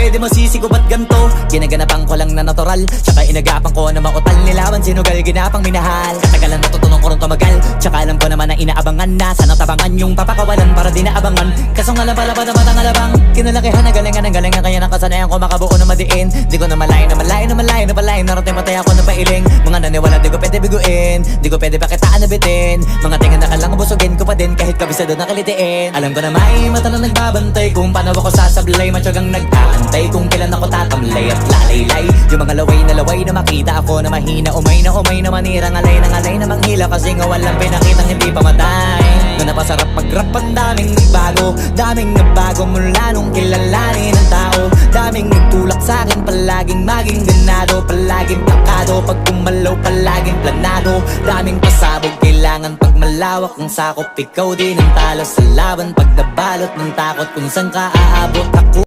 pwede mo sisigo ba't ganto? Ginaganapan ko lang na natural, tsaka inagapan ko na mautal. Nilawan sinugal, ginapang minahal. Katagalan natutunan ko rin tumagal, tsaka alam ko naman na inaabangan na. Sana tabangan yung papakawalan para di naabangan. Kaso nga lang pala pa naman ang alabang. Kinalakihan ang galingan kaya nakasanayan ko makabuo na madiin. Di ko na malayo na malayo na malayo na palayo. Narating patay ako na pailing. Mga naniwala di ko pwede biguin, di ko pwede pakitaan na bitin. Mga tingan na kalang busugin ko pa din kahit kabisado na kalitiin. Alam ko na may mata na nagbabantay kung paano ako sasablay. Matyagang nag-aantay kung kailan ako tatamlay at lalaylay. Yung mga laway na makita ako na mahina. Umay na manira, ngalay na manghila. Kasi nga walang pinakitang hindi pamatay. Na napasarap mag-rap ang daming nagbago mula nung kilalanin ang tao. Daming nagtulak sa'kin, palaging maging ganado. Palaging plakado, pag kumalaw palaging planado. Daming pasabog, kailangan pag malawak ang sakop. Ikaw din ang talo sa laban pag nabalot ng takot kung saan ka aabot. Ako